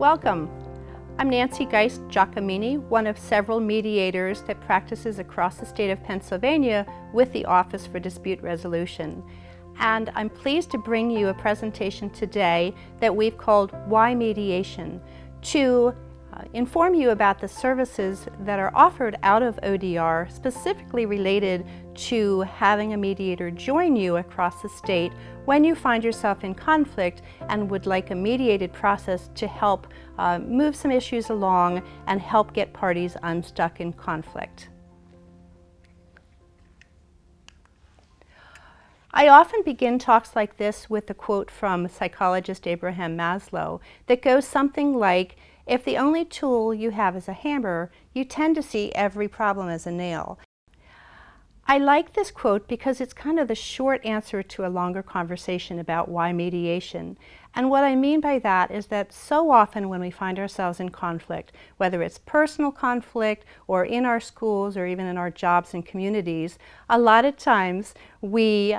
Welcome. I'm Nancy Geist Giacomini, one of several mediators that practices across the state of Pennsylvania with the Office for Dispute Resolution. And I'm pleased to bring you a presentation today that we've called Why Mediation, to inform you about the services that are offered out of ODR, specifically related to having a mediator join you across the state when you find yourself in conflict and would like a mediated process to help move some issues along and help get parties unstuck in conflict. I often begin talks like this with a quote from psychologist Abraham Maslow that goes something like, "If the only tool you have is a hammer, you tend to see every problem as a nail." I like this quote because it's kind of the short answer to a longer conversation about why mediation. And what I mean by that is that so often when we find ourselves in conflict, whether it's personal conflict or in our schools or even in our jobs and communities, a lot of times we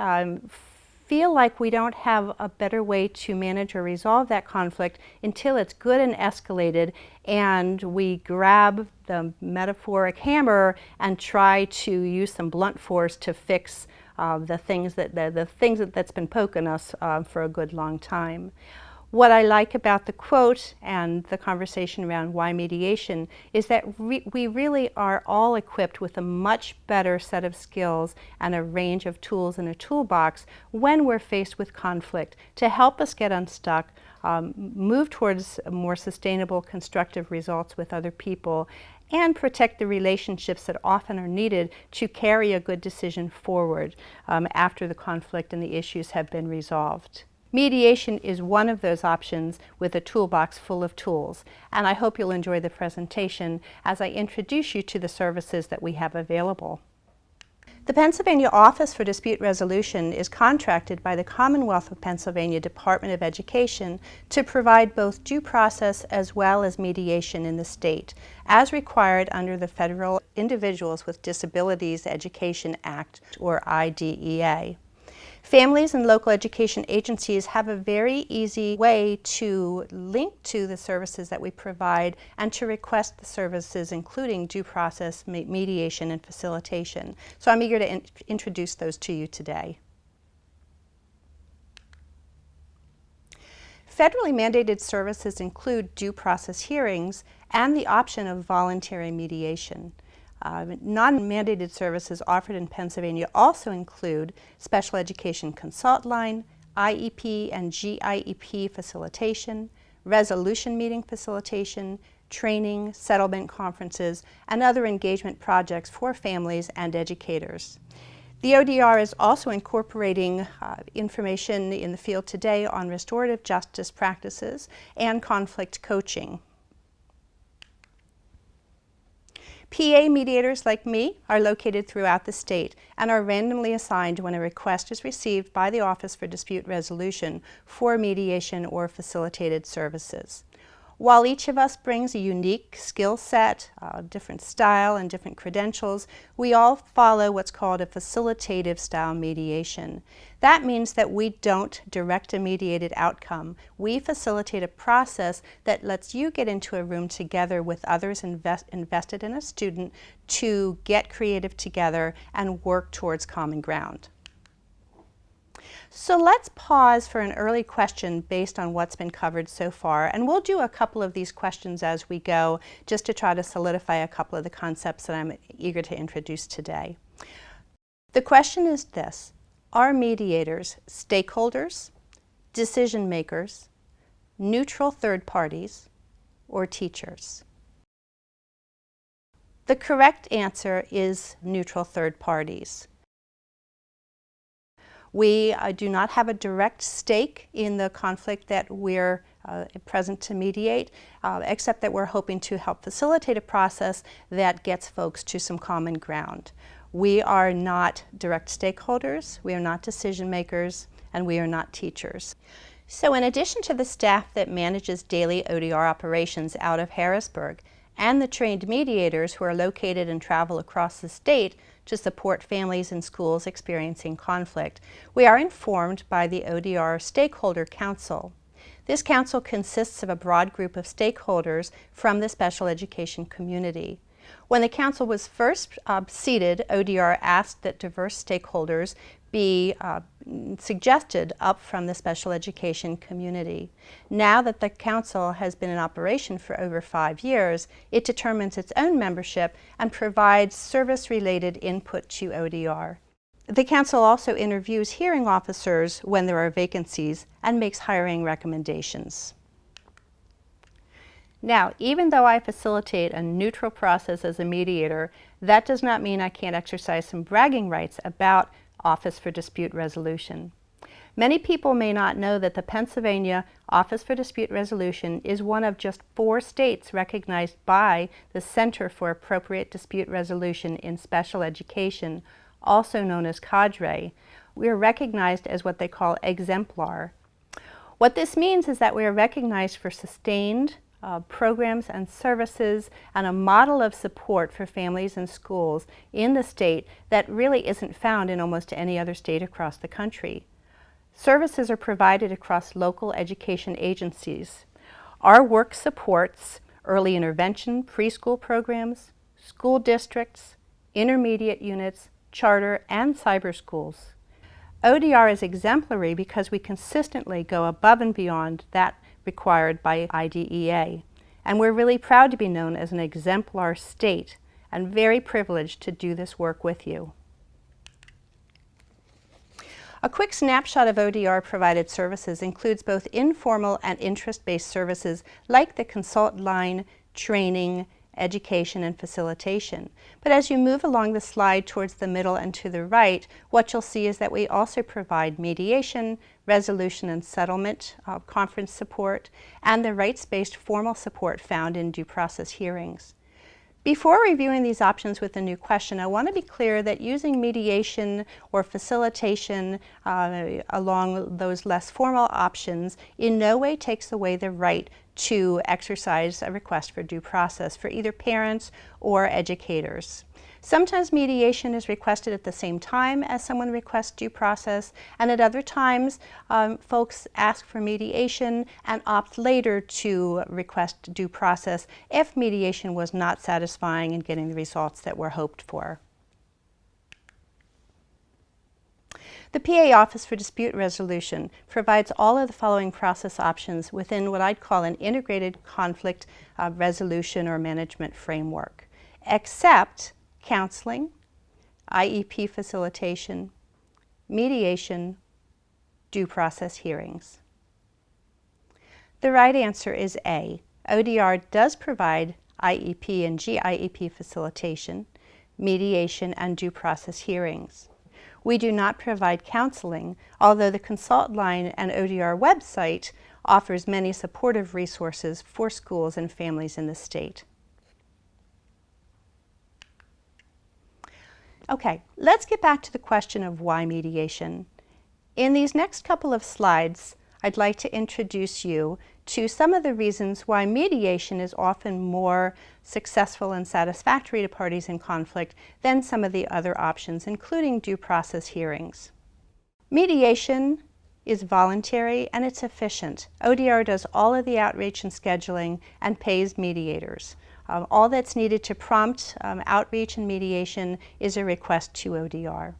feel like we don't have a better way to manage or resolve that conflict until it's good and escalated, and we grab the metaphoric hammer and try to use some blunt force to fix the things that's been poking us for a good long time. What I like about the quote and the conversation around why mediation is that we really are all equipped with a much better set of skills and a range of tools in a toolbox when we're faced with conflict to help us get unstuck, move towards more sustainable, constructive results with other people, and protect the relationships that often are needed to carry a good decision forward after the conflict and the issues have been resolved. Mediation is one of those options with a toolbox full of tools, and I hope you'll enjoy the presentation as I introduce you to the services that we have available. The Pennsylvania Office for Dispute Resolution is contracted by the Commonwealth of Pennsylvania Department of Education to provide both due process as well as mediation in the state, as required under the Federal Individuals with Disabilities Education Act, or IDEA. Families and local education agencies have a very easy way to link to the services that we provide and to request the services, including due process, mediation, and facilitation. So I'm eager to introduce those to you today. Federally mandated services include due process hearings and the option of voluntary mediation. Non-mandated services offered in Pennsylvania also include special education consult line, IEP and GIEP facilitation, resolution meeting facilitation, training, settlement conferences, and other engagement projects for families and educators. The ODR is also incorporating information in the field today on restorative justice practices and conflict coaching. PA mediators like me are located throughout the state and are randomly assigned when a request is received by the Office for Dispute Resolution for mediation or facilitated services. While each of us brings a unique skill set, different style, and different credentials, we all follow what's called a facilitative style mediation. That means that we don't direct a mediated outcome. We facilitate a process that lets you get into a room together with others invested in a student to get creative together and work towards common ground. So let's pause for an early question based on what's been covered so far, and we'll do a couple of these questions as we go just to try to solidify a couple of the concepts that I'm eager to introduce today. The question is this: are mediators stakeholders, decision makers, neutral third parties, or teachers? The correct answer is neutral third parties. We do not have a direct stake in the conflict that we're present to mediate, except that we're hoping to help facilitate a process that gets folks to some common ground. We are not direct stakeholders, we are not decision makers, and we are not teachers. So in addition to the staff that manages daily ODR operations out of Harrisburg, and the trained mediators who are located and travel across the state to support families and schools experiencing conflict, we are informed by the ODR Stakeholder Council. This council consists of a broad group of stakeholders from the special education community. When the council was first seated, ODR asked that diverse stakeholders be suggested up from the special education community. Now that the council has been in operation for over 5 years, it determines its own membership and provides service-related input to ODR. The council also interviews hearing officers when there are vacancies and makes hiring recommendations. Now, even though I facilitate a neutral process as a mediator, that does not mean I can't exercise some bragging rights about Office for Dispute Resolution. Many people may not know that the Pennsylvania Office for Dispute Resolution is one of just 4 states recognized by the Center for Appropriate Dispute Resolution in Special Education, also known as CADRE. We are recognized as what they call exemplar. What this means is that we are recognized for sustained programs and services and a model of support for families and schools in the state that really isn't found in almost any other state across the country. Services are provided across local education agencies. Our work supports early intervention preschool programs, school districts, intermediate units, charter, and cyber schools. ODR is exemplary because we consistently go above and beyond that required by IDEA. And we're really proud to be known as an exemplar state and very privileged to do this work with you. A quick snapshot of ODR provided services includes both informal and interest-based services like the consult line, training, education, and facilitation. But as you move along the slide towards the middle and to the right, what you'll see is that we also provide mediation, resolution and settlement, conference support, and the rights-based formal support found in due process hearings. Before reviewing these options with a new question, I want to be clear that using mediation or facilitation along those less formal options in no way takes away the right to exercise a request for due process for either parents or educators. Sometimes mediation is requested at the same time as someone requests due process, and at other times folks ask for mediation and opt later to request due process if mediation was not satisfying in getting the results that were hoped for. The PA Office for Dispute Resolution provides all of the following process options within what I'd call an integrated conflict resolution or management framework, except counseling, IEP facilitation, mediation, due process hearings. The right answer is A. ODR does provide IEP and GIEP facilitation, mediation, and due process hearings. We do not provide counseling, although the Consult Line and ODR website offers many supportive resources for schools and families in the state. Okay, let's get back to the question of why mediation. In these next couple of slides, I'd like to introduce you to some of the reasons why mediation is often more successful and satisfactory to parties in conflict than some of the other options, including due process hearings. Mediation is voluntary and it's efficient. ODR does all of the outreach and scheduling and pays mediators. All that's needed to prompt outreach and mediation is a request to ODR.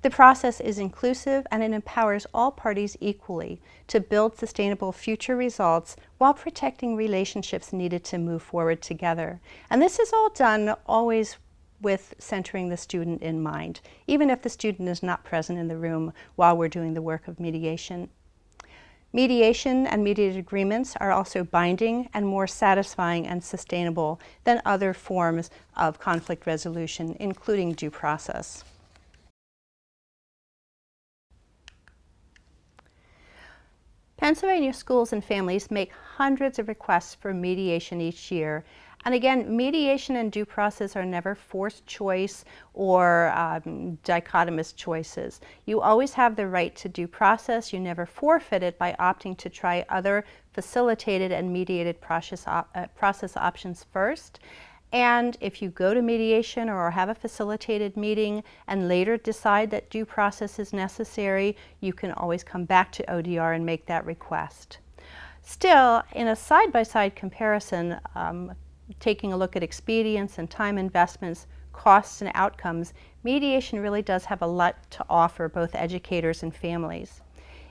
The process is inclusive and it empowers all parties equally to build sustainable future results while protecting relationships needed to move forward together. And this is all done always with centering the student in mind, even if the student is not present in the room while we're doing the work of mediation. Mediation and mediated agreements are also binding and more satisfying and sustainable than other forms of conflict resolution, including due process. Pennsylvania schools and families make hundreds of requests for mediation each year. And again, mediation and due process are never forced choice or dichotomous choices. You always have the right to due process. You never forfeit it by opting to try other facilitated and mediated process options first. And if you go to mediation or have a facilitated meeting and later decide that due process is necessary, you can always come back to ODR and make that request. Still, in a side-by-side comparison, taking a look at expedience and time investments, costs and outcomes, mediation really does have a lot to offer both educators and families.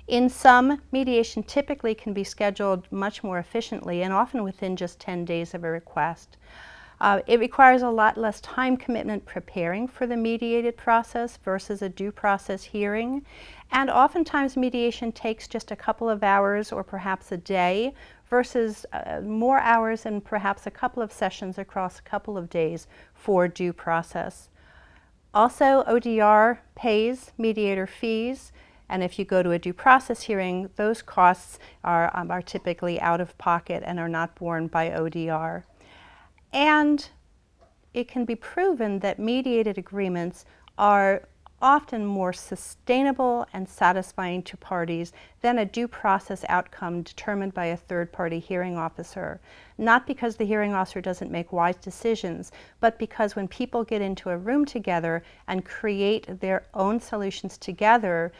In sum, mediation typically can be scheduled much more efficiently and often within just 10 days of a request. It requires a lot less time commitment preparing for the mediated process versus a due process hearing. And oftentimes mediation takes just a couple of hours or perhaps a day versus more hours and perhaps a couple of sessions across a couple of days for due process. Also, ODR pays mediator fees, and if you go to a due process hearing, those costs are typically out of pocket and are not borne by ODR. And it can be proven that mediated agreements are often more sustainable and satisfying to parties than a due process outcome determined by a third-party hearing officer. Not because the hearing officer doesn't make wise decisions, but because when people get into a room together and create their own solutions together,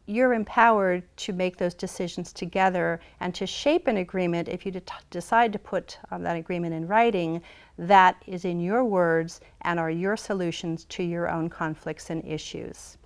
you're empowered to make those decisions together and to shape an agreement if you decide to put that agreement in writing that is in your words and are your solutions to your own conflicts and issues.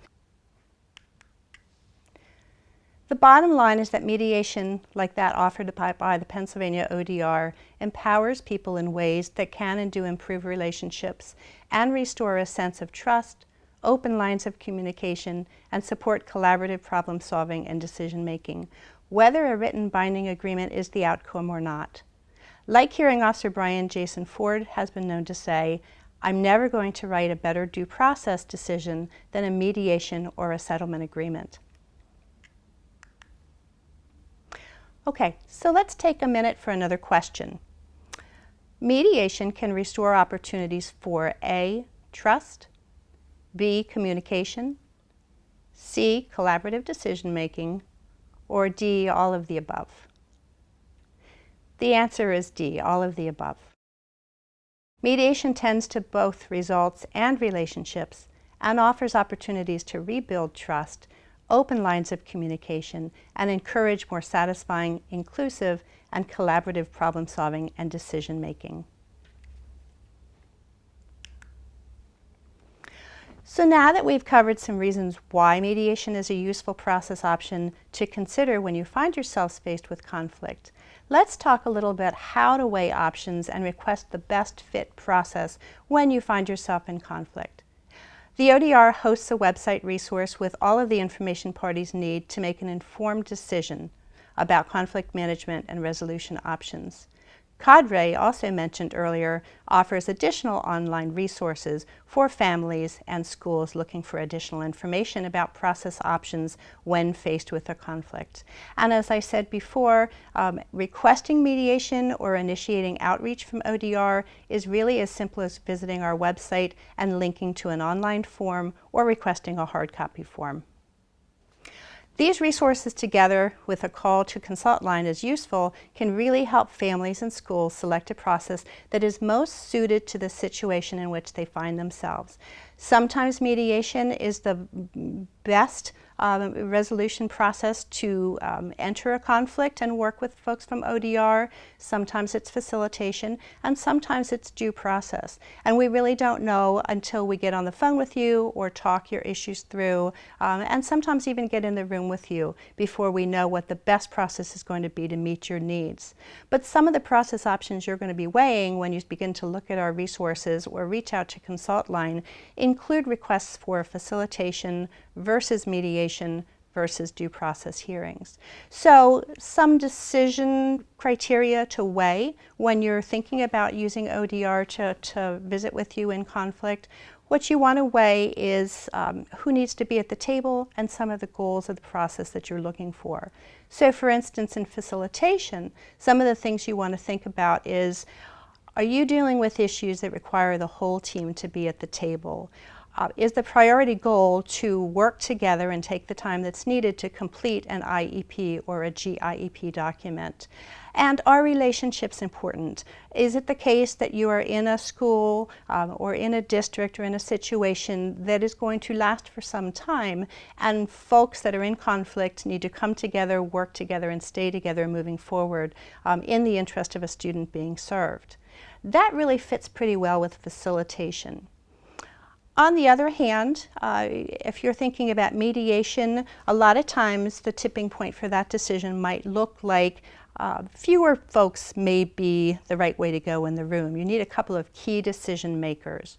The bottom line is that mediation, like that offered by the Pennsylvania ODR, empowers people in ways that can and do improve relationships and restore a sense of trust, open lines of communication, and support collaborative problem solving and decision making, whether a written binding agreement is the outcome or not. Like Hearing Officer Brian Jason Ford has been known to say, "I'm never going to write a better due process decision than a mediation or a settlement agreement." Okay, so let's take a minute for another question. Mediation can restore opportunities for A, trust, B, communication, C, collaborative decision-making, or D, all of the above. The answer is D, all of the above. Mediation tends to both results and relationships and offers opportunities to rebuild trust, open lines of communication, and encourage more satisfying, inclusive, and collaborative problem-solving and decision-making. So now that we've covered some reasons why mediation is a useful process option to consider when you find yourselves faced with conflict, let's talk a little bit how to weigh options and request the best fit process when you find yourself in conflict. The ODR hosts a website resource with all of the information parties need to make an informed decision about conflict management and resolution options. Cadre, also mentioned earlier, offers additional online resources for families and schools looking for additional information about process options when faced with a conflict. And as I said before, requesting mediation or initiating outreach from ODR is really as simple as visiting our website and linking to an online form or requesting a hard copy form. These resources, together with a call to consult line as useful, can really help families and schools select a process that is most suited to the situation in which they find themselves. Sometimes mediation is the best resolution process to enter a conflict and work with folks from ODR. Sometimes it's facilitation, and sometimes it's due process. And we really don't know until we get on the phone with you or talk your issues through, and sometimes even get in the room with you before we know what the best process is going to be to meet your needs. But some of the process options you're going to be weighing when you begin to look at our resources or reach out to Consult Line include requests for facilitation versus mediation versus due process hearings. So some decision criteria to weigh when you're thinking about using ODR to visit with you in conflict. What you want to weigh is who needs to be at the table and some of the goals of the process that you're looking for. So for instance, in facilitation, some of the things you want to think about is, are you dealing with issues that require the whole team to be at the table? is the priority goal to work together and take the time that's needed to complete an IEP or a GIEP document? And are relationships important? Is it the case that you are in a school or in a district or in a situation that is going to last for some time, and folks that are in conflict need to come together, work together, and stay together moving forward in the interest of a student being served? That really fits pretty well with facilitation. On the other hand, if you're thinking about mediation, a lot of times the tipping point for that decision might look like fewer folks may be the right way to go in the room. You need a couple of key decision makers.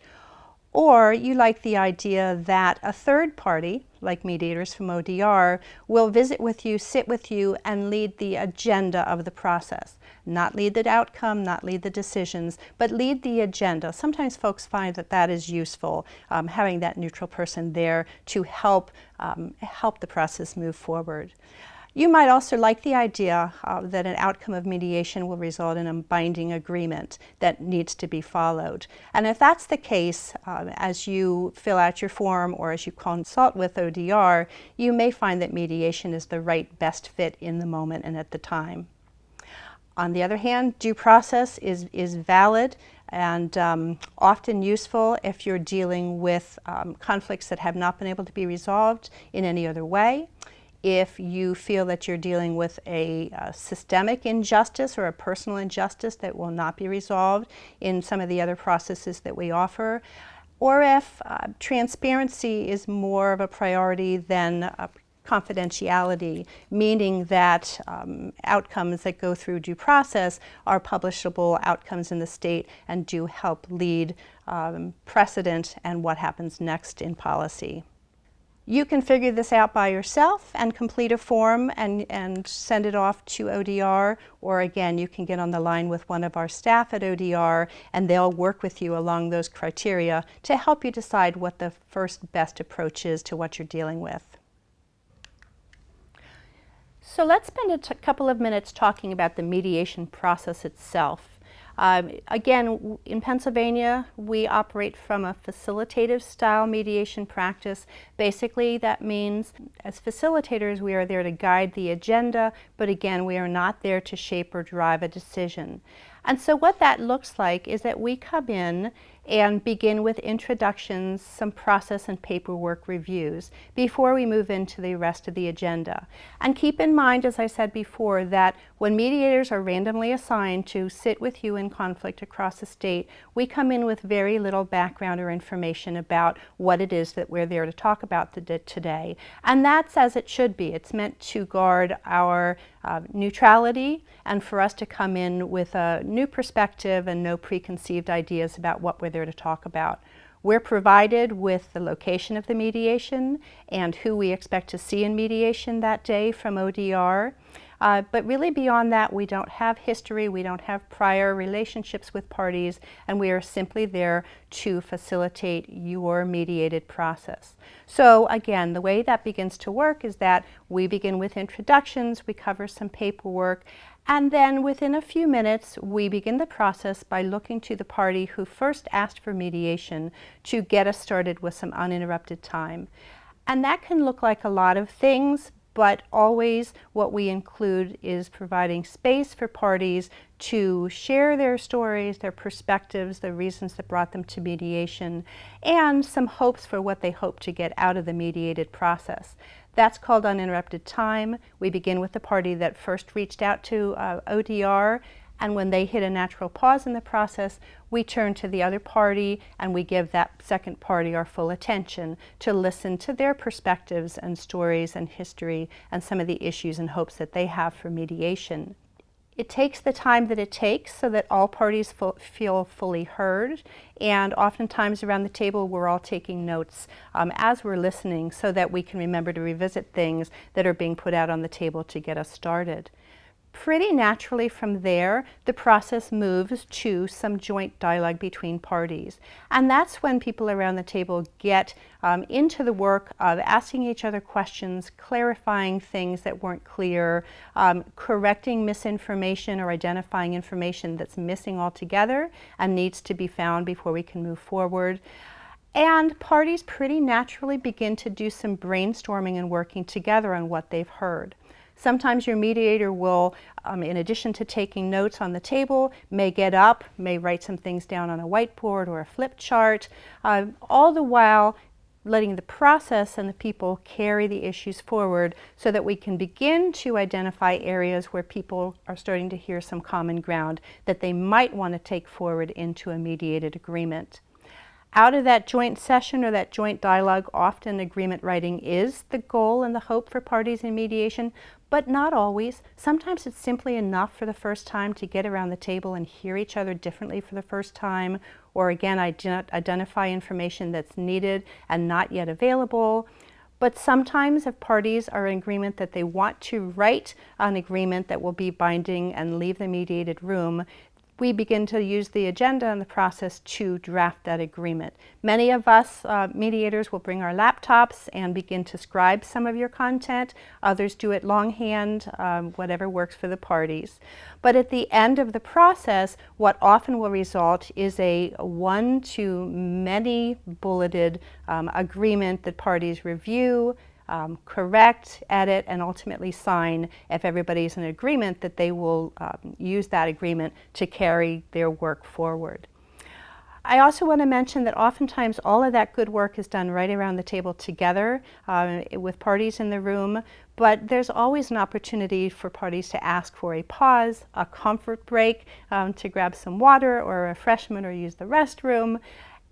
Or you like the idea that a third party, like mediators from ODR, will visit with you, sit with you, and lead the agenda of the process. Not lead the outcome, not lead the decisions, but lead the agenda. Sometimes folks find that that is useful, having that neutral person there to help the process move forward. You might also like the idea that an outcome of mediation will result in a binding agreement that needs to be followed. And if that's the case, as you fill out your form or as you consult with ODR, you may find that mediation is the right best fit in the moment and at the time. On the other hand, due process is valid and often useful if you're dealing with conflicts that have not been able to be resolved in any other way. If you feel that you're dealing with a systemic injustice or a personal injustice that will not be resolved in some of the other processes that we offer, or if transparency is more of a priority than confidentiality, meaning that outcomes that go through due process are publishable outcomes in the state and do help lead precedent and what happens next in policy. You can figure this out by yourself and complete a form and send it off to ODR, or again, you can get on the line with one of our staff at ODR and they'll work with you along those criteria to help you decide what the first best approach is to what you're dealing with. So let's spend a couple of minutes talking about the mediation process itself. Again, in Pennsylvania, we operate from a facilitative style mediation practice. Basically, that means as facilitators, we are there to guide the agenda, but again, we are not there to shape or drive a decision. And so what that looks like is that we come in and begin with introductions, some process and paperwork reviews before we move into the rest of the agenda. And keep in mind, as I said before, that when mediators are randomly assigned to sit with you in conflict across the state, we come in with very little background or information about what it is that we're there to talk about today. And that's as it should be. It's meant to guard our neutrality and for us to come in with a new perspective and no preconceived ideas about what we're there to talk about. We're provided with the location of the mediation and who we expect to see in mediation that day from ODR. But really beyond that, we don't have history, we don't have prior relationships with parties, and we are simply there to facilitate your mediated process. So again, the way that begins to work is that we begin with introductions, we cover some paperwork, and then within a few minutes, we begin the process by looking to the party who first asked for mediation to get us started with some uninterrupted time. And that can look like a lot of things, but always what we include is providing space for parties to share their stories, their perspectives, the reasons that brought them to mediation, and some hopes for what they hope to get out of the mediated process. That's called uninterrupted time. We begin with the party that first reached out to ODR, and when they hit a natural pause in the process, we turn to the other party and we give that second party our full attention to listen to their perspectives and stories and history and some of the issues and hopes that they have for mediation. It takes the time that it takes so that all parties feel fully heard, and oftentimes around the table we're all taking notes as we're listening so that we can remember to revisit things that are being put out on the table to get us started. Pretty naturally from there, the process moves to some joint dialogue between parties. And that's when people around the table get into the work of asking each other questions, clarifying things that weren't clear, correcting misinformation or identifying information that's missing altogether and needs to be found before we can move forward. And parties pretty naturally begin to do some brainstorming and working together on what they've heard. Sometimes your mediator will, in addition to taking notes on the table, may get up, may write some things down on a whiteboard or a flip chart, all the while letting the process and the people carry the issues forward so that we can begin to identify areas where people are starting to hear some common ground that they might want to take forward into a mediated agreement. Out of that joint session or that joint dialogue, often agreement writing is the goal and the hope for parties in mediation, but not always. Sometimes it's simply enough for the first time to get around the table and hear each other differently for the first time, or again, identify information that's needed and not yet available. But sometimes if parties are in agreement that they want to write an agreement that will be binding and leave the mediated room, we begin to use the agenda and the process to draft that agreement. Many of us mediators will bring our laptops and begin to scribe some of your content. Others do it longhand, whatever works for the parties. But at the end of the process, what often will result is a one to many bulleted agreement that parties review, correct, edit, and ultimately sign if everybody's in agreement that they will use that agreement to carry their work forward. I also want to mention that oftentimes all of that good work is done right around the table together with parties in the room, but there's always an opportunity for parties to ask for a pause, a comfort break, to grab some water or a refreshment or use the restroom.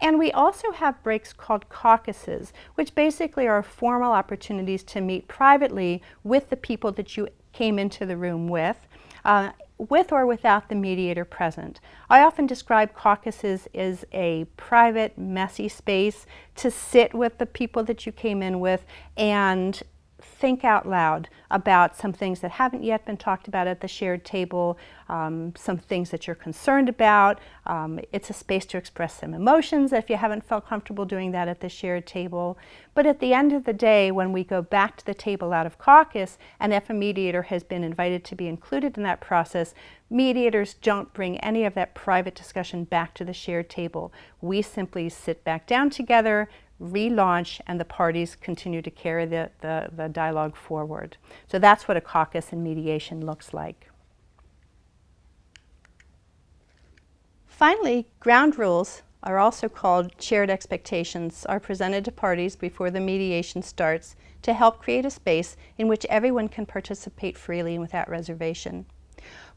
And we also have breaks called caucuses, which basically are formal opportunities to meet privately with the people that you came into the room with or without the mediator present. I often describe caucuses as a private, messy space to sit with the people that you came in with and think out loud about some things that haven't yet been talked about at the shared table, some things that you're concerned about. It's a space to express some emotions if you haven't felt comfortable doing that at the shared table. But at the end of the day, when we go back to the table out of caucus, and if a mediator has been invited to be included in that process, mediators don't bring any of that private discussion back to the shared table. We simply sit back down together, relaunch, and the parties continue to carry the dialogue forward. So that's what a caucus in mediation looks like. Finally, ground rules, are also called shared expectations, are presented to parties before the mediation starts to help create a space in which everyone can participate freely and without reservation.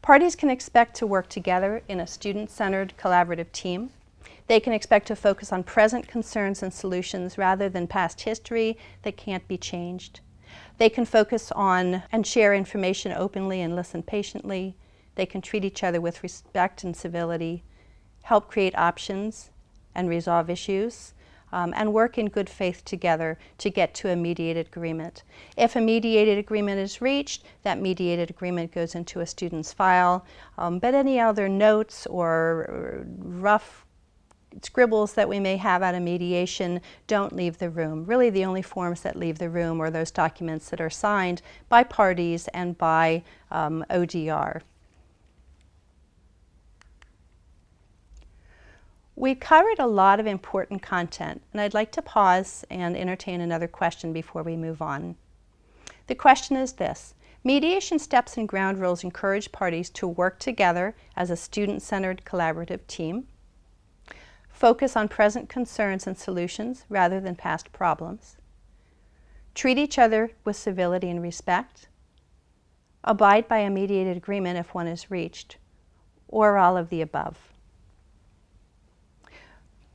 Parties can expect to work together in a student-centered collaborative team. They can expect to focus on present concerns and solutions rather than past history that can't be changed. They can focus on and share information openly and listen patiently. They can treat each other with respect and civility, help create options and resolve issues, and work in good faith together to get to a mediated agreement. If a mediated agreement is reached, that mediated agreement goes into a student's file, but any other notes or rough scribbles that we may have out of mediation don't leave the room. Really, the only forms that leave the room are those documents that are signed by parties and by ODR. We've covered a lot of important content, and I'd like to pause and entertain another question before we move on. The question is this: mediation steps and ground rules encourage parties to work together as a student-centered collaborative team, focus on present concerns and solutions rather than past problems, treat each other with civility and respect, abide by a mediated agreement if one is reached, or all of the above.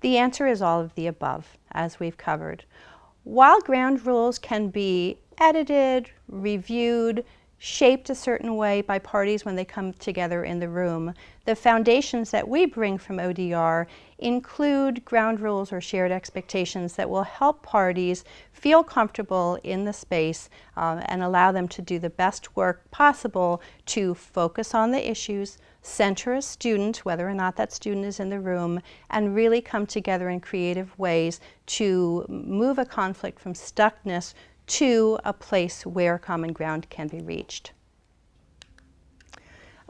The answer is all of the above, as we've covered. While ground rules can be edited, reviewed, shaped a certain way by parties when they come together in the room, the foundations that we bring from ODR include ground rules or shared expectations that will help parties feel comfortable in the space and allow them to do the best work possible to focus on the issues, center a student, whether or not that student is in the room, and really come together in creative ways to move a conflict from stuckness to a place where common ground can be reached.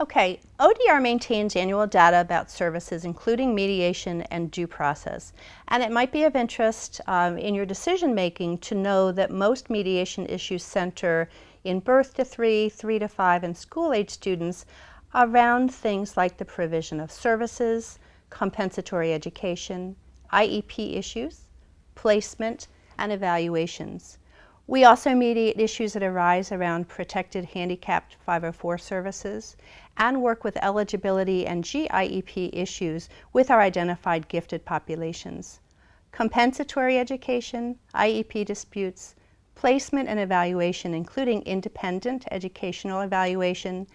Okay, ODR maintains annual data about services, including mediation and due process. And it might be of interest in your decision making to know that most mediation issues center in birth to 3, 3 to 5, and school-age students around things like the provision of services, compensatory education, IEP issues, placement, and evaluations. We also mediate issues that arise around protected handicapped 504 services and work with eligibility and GIEP issues with our identified gifted populations. Compensatory education, IEP disputes, placement and evaluation, including independent educational evaluation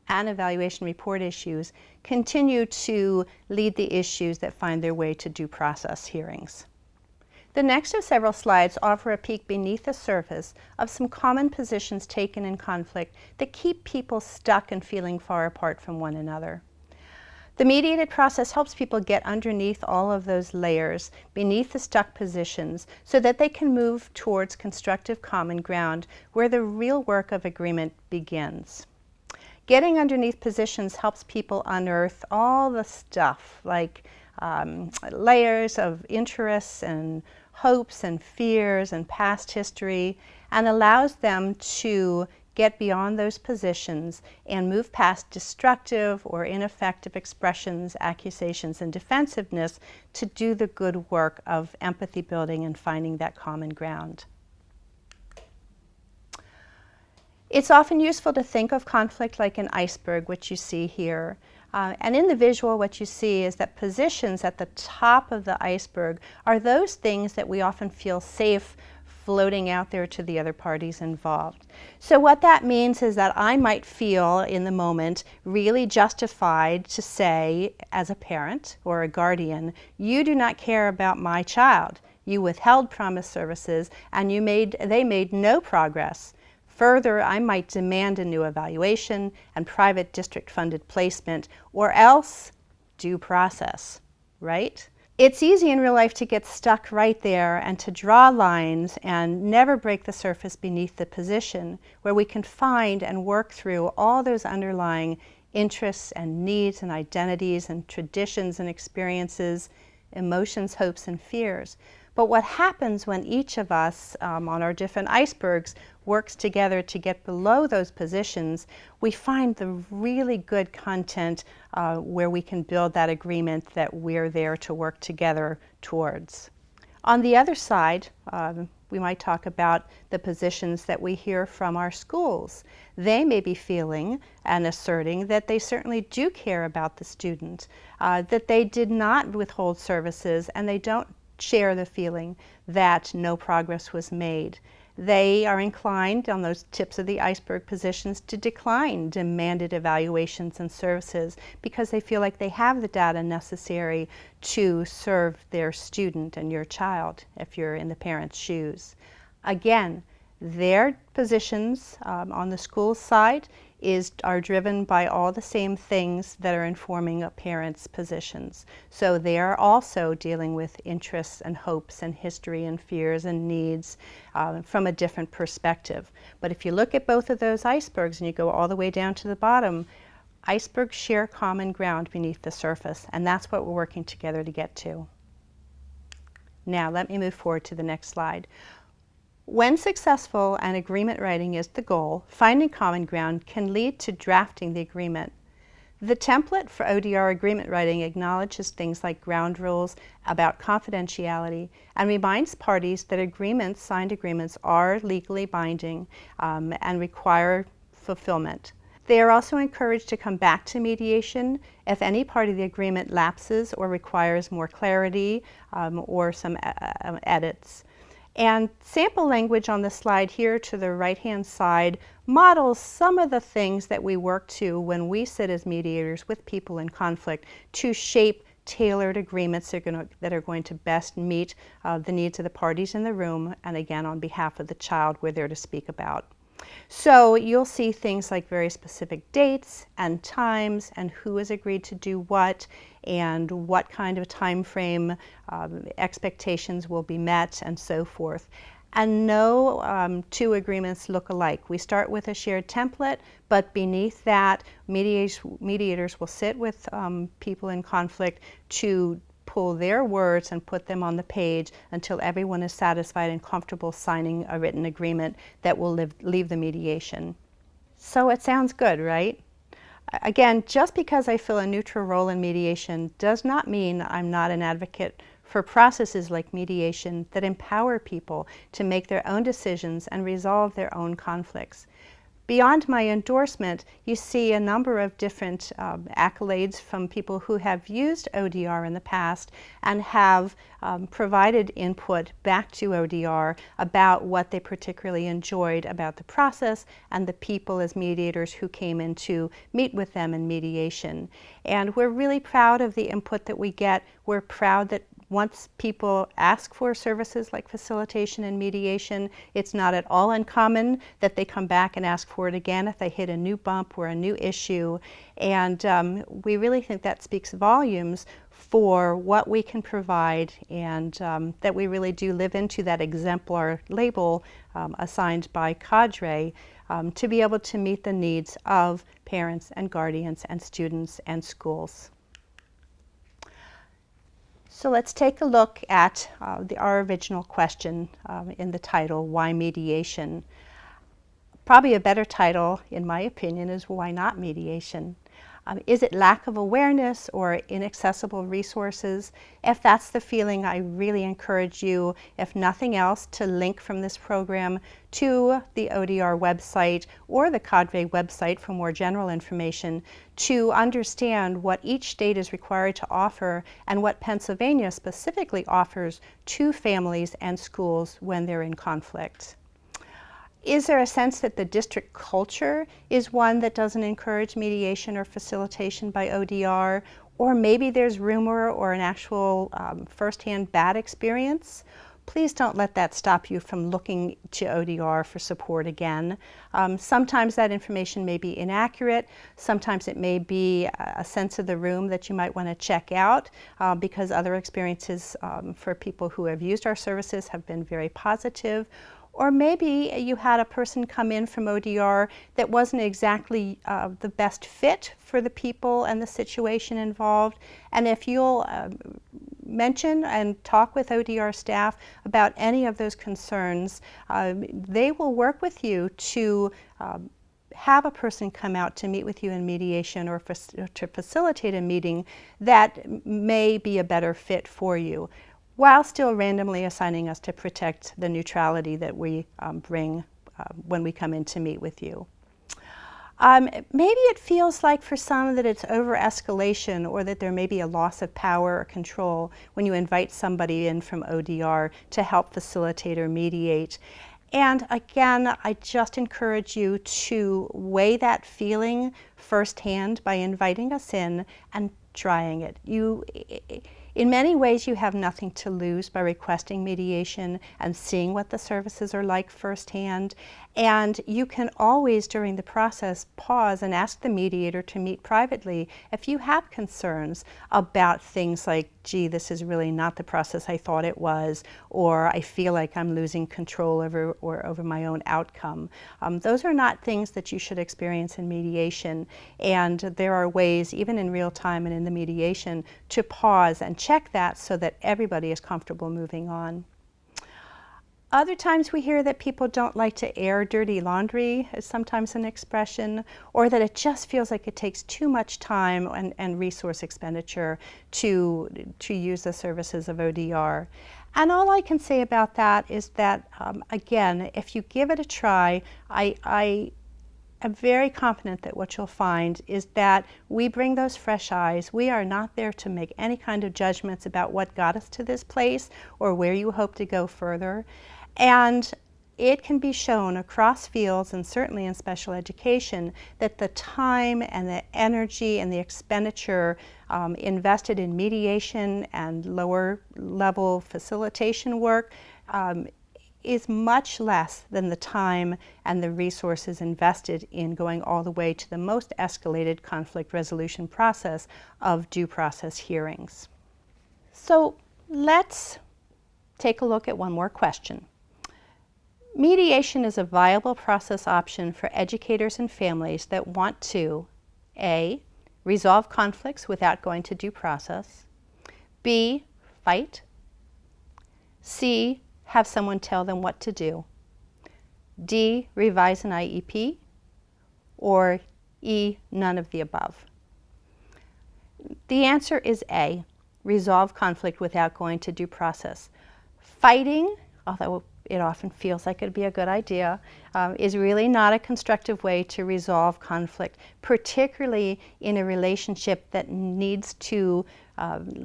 and evaluation report issues, continue to lead the issues that find their way to due process hearings. The next of several slides offer a peek beneath the surface of some common positions taken in conflict that keep people stuck and feeling far apart from one another. The mediated process helps people get underneath all of those layers beneath the stuck positions so that they can move towards constructive common ground where the real work of agreement begins. Getting underneath positions helps people unearth all the stuff like layers of interests and hopes and fears and past history, and allows them to get beyond those positions and move past destructive or ineffective expressions, accusations, and defensiveness to do the good work of empathy building and finding that common ground. It's often useful to think of conflict like an iceberg, which you see here. And in the visual, what you see is that positions at the top of the iceberg are those things that we often feel safe floating out there to the other parties involved. So what that means is that I might feel in the moment really justified to say, as a parent or a guardian, you do not care about my child. You withheld promised services and they made no progress. Further, I might demand a new evaluation and private district-funded placement, or else due process, right? It's easy in real life to get stuck right there and to draw lines and never break the surface beneath the position where we can find and work through all those underlying interests and needs and identities and traditions and experiences, emotions, hopes, and fears. But what happens when each of us on our different icebergs works together to get below those positions, we find the really good content where we can build that agreement that we're there to work together towards. On the other side, we might talk about the positions that we hear from our schools. They may be feeling and asserting that they certainly do care about the student, that they did not withhold services, and they don't share the feeling that no progress was made. They are inclined on those tips of the iceberg positions to decline demanded evaluations and services because they feel like they have the data necessary to serve their student and your child if you're in the parent's shoes. Again, their positions on the school side are driven by all the same things that are informing a parent's positions. So they are also dealing with interests and hopes and history and fears and needs from a different perspective. But if you look at both of those icebergs and you go all the way down to the bottom, icebergs share common ground beneath the surface, and that's what we're working together to get to. Now let me move forward to the next slide. When successful and agreement writing is the goal, finding common ground can lead to drafting the agreement. The template for ODR agreement writing acknowledges things like ground rules about confidentiality and reminds parties that signed agreements are legally binding and require fulfillment. They are also encouraged to come back to mediation if any part of the agreement lapses or requires more clarity or some edits. And sample language on the slide here to the right-hand side models some of the things that we work to when we sit as mediators with people in conflict to shape tailored agreements that are going to best meet the needs of the parties in the room, and again, on behalf of the child we're there to speak about. So you'll see things like very specific dates and times and who has agreed to do what and what kind of time frame expectations will be met and so forth. And no two agreements look alike. We start with a shared template, but beneath that, mediators will sit with people in conflict to pull their words and put them on the page until everyone is satisfied and comfortable signing a written agreement that will leave the mediation. So it sounds good, right? Again, just because I fill a neutral role in mediation does not mean I'm not an advocate for processes like mediation that empower people to make their own decisions and resolve their own conflicts. Beyond my endorsement, you see a number of different accolades from people who have used ODR in the past and have provided input back to ODR about what they particularly enjoyed about the process and the people as mediators who came in to meet with them in mediation. And we're really proud of the input that we get. We're proud that once people ask for services like facilitation and mediation, it's not at all uncommon that they come back and ask for it again if they hit a new bump or a new issue. And we really think that speaks volumes for what we can provide, and that we really do live into that exemplar label assigned by Cadre to be able to meet the needs of parents and guardians and students and schools. So let's take a look at our original question in the title, Why Mediation? Probably a better title, in my opinion, is Why Not Mediation? Is it lack of awareness or inaccessible resources? If that's the feeling, I really encourage you, if nothing else, to link from this program to the ODR website or the Cadre website for more general information to understand what each state is required to offer and what Pennsylvania specifically offers to families and schools when they're in conflict. Is there a sense that the district culture is one that doesn't encourage mediation or facilitation by ODR? Or maybe there's rumor or an actual firsthand bad experience? Please don't let that stop you from looking to ODR for support again. Sometimes that information may be inaccurate. Sometimes it may be a sense of the room that you might want to check out because other experiences for people who have used our services have been very positive. Or maybe you had a person come in from ODR that wasn't exactly the best fit for the people and the situation involved. And if you'll mention and talk with ODR staff about any of those concerns, they will work with you to have a person come out to meet with you in mediation or to facilitate a meeting that may be a better fit for you, while still randomly assigning us to protect the neutrality that we bring when we come in to meet with you. Maybe it feels like for some that it's over-escalation or that there may be a loss of power or control when you invite somebody in from ODR to help facilitate or mediate. And again, I just encourage you to weigh that feeling firsthand by inviting us in and trying it. In many ways, you have nothing to lose by requesting mediation and seeing what the services are like firsthand. And you can always, during the process, pause and ask the mediator to meet privately if you have concerns about things like, gee, this is really not the process I thought it was, or I feel like I'm losing control over my own outcome. Those are not things that you should experience in mediation. And there are ways, even in real time and in the mediation, to pause and check that so that everybody is comfortable moving on. Other times we hear that people don't like to air dirty laundry, is sometimes an expression, or that it just feels like it takes too much time and resource expenditure to use the services of ODR. And all I can say about that is that, again, if you give it a try, I am very confident that what you'll find is that we bring those fresh eyes. We are not there to make any kind of judgments about what got us to this place or where you hope to go further. And it can be shown across fields, and certainly in special education, that the time and the energy and the expenditure invested in mediation and lower level facilitation work is much less than the time and the resources invested in going all the way to the most escalated conflict resolution process of due process hearings. So let's take a look at one more question. Mediation is a viable process option for educators and families that want to A. Resolve conflicts without going to due process, B. Fight, C. Have someone tell them what to do, D. Revise an IEP, or E. None of the above. The answer is A. Resolve conflict without going to due process. Fighting, although it often feels like it'd be a good idea, is really not a constructive way to resolve conflict, particularly in a relationship that needs to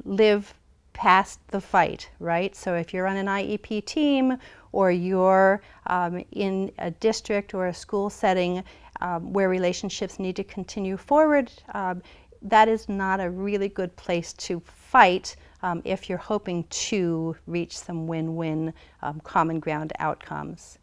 live past the fight, right? So if you're on an IEP team, or you're in a district or a school setting where relationships need to continue forward, that is not a really good place to fight if you're hoping to reach some win-win common ground outcomes.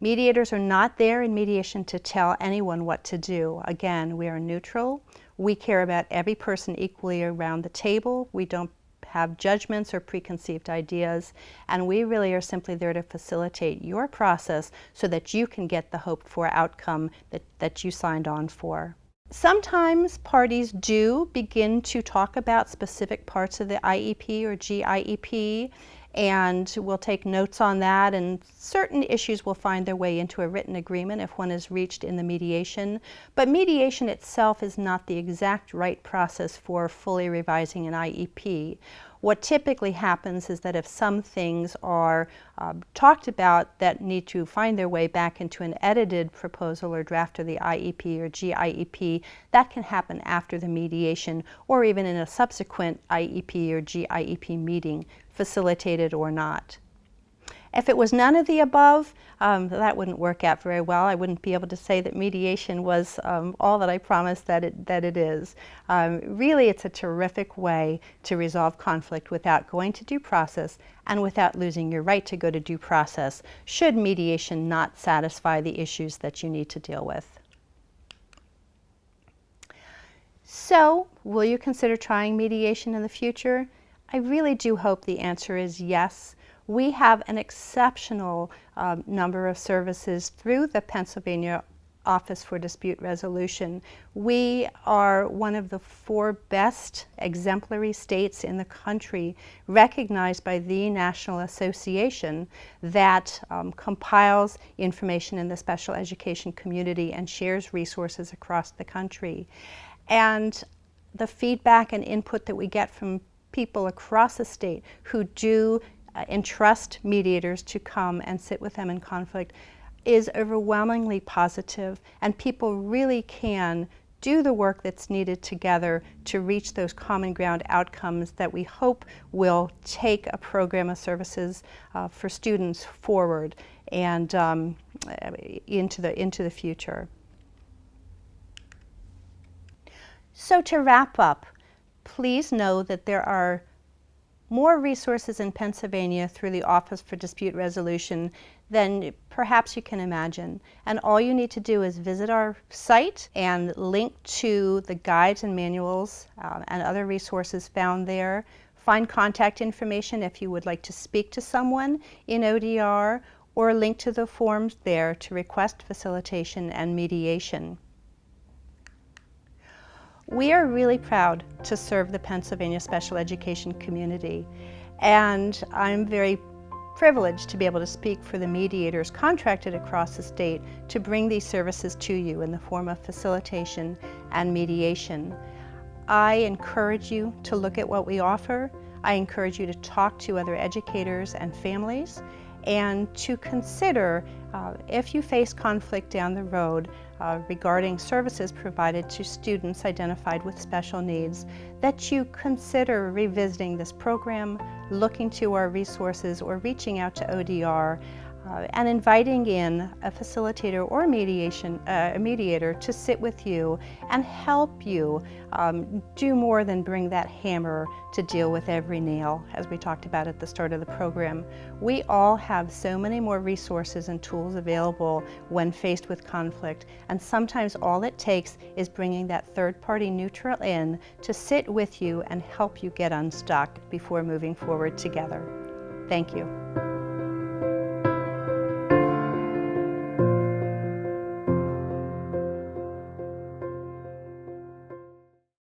Mediators are not there in mediation to tell anyone what to do. Again, we are neutral. We care about every person equally around the table. We don't have judgments or preconceived ideas, and we really are simply there to facilitate your process so that you can get the hoped-for outcome that you signed on for. Sometimes parties do begin to talk about specific parts of the IEP or GIEP, and we'll take notes on that, and certain issues will find their way into a written agreement if one is reached in the mediation. But mediation itself is not the exact right process for fully revising an IEP. What typically happens is that if some things are talked about that need to find their way back into an edited proposal or draft of the IEP or GIEP, that can happen after the mediation or even in a subsequent IEP or GIEP meeting, facilitated or not. If it was none of the above, that wouldn't work out very well. I wouldn't be able to say that mediation was all that I promised that it is. Really, it's a terrific way to resolve conflict without going to due process and without losing your right to go to due process, should mediation not satisfy the issues that you need to deal with. So, will you consider trying mediation in the future? I really do hope the answer is yes. We have an exceptional number of services through the Pennsylvania Office for Dispute Resolution. We are one of the 4 best exemplary states in the country, recognized by the National Association that compiles information in the special education community and shares resources across the country. And the feedback and input that we get from people across the state who do entrust mediators to come and sit with them in conflict is overwhelmingly positive, and people really can do the work that's needed together to reach those common ground outcomes that we hope will take a program of services for students forward and into the future. So to wrap up, please know that there are more resources in Pennsylvania through the Office for Dispute Resolution than perhaps you can imagine. And all you need to do is visit our site and link to the guides and manuals and other resources found there. Find contact information if you would like to speak to someone in ODR, or link to the forms there to request facilitation and mediation. We are really proud to serve the Pennsylvania special education community, and I'm very privileged to be able to speak for the mediators contracted across the state to bring these services to you in the form of facilitation and mediation. I encourage you to look at what we offer. I encourage you to talk to other educators and families, and to consider if you face conflict down the road regarding services provided to students identified with special needs, that you consider revisiting this program, looking to our resources, or reaching out to ODR and inviting in a facilitator or a mediator to sit with you and help you do more than bring that hammer to deal with every nail, as we talked about at the start of the program. We all have so many more resources and tools available when faced with conflict, and sometimes all it takes is bringing that third-party neutral in to sit with you and help you get unstuck before moving forward together. Thank you.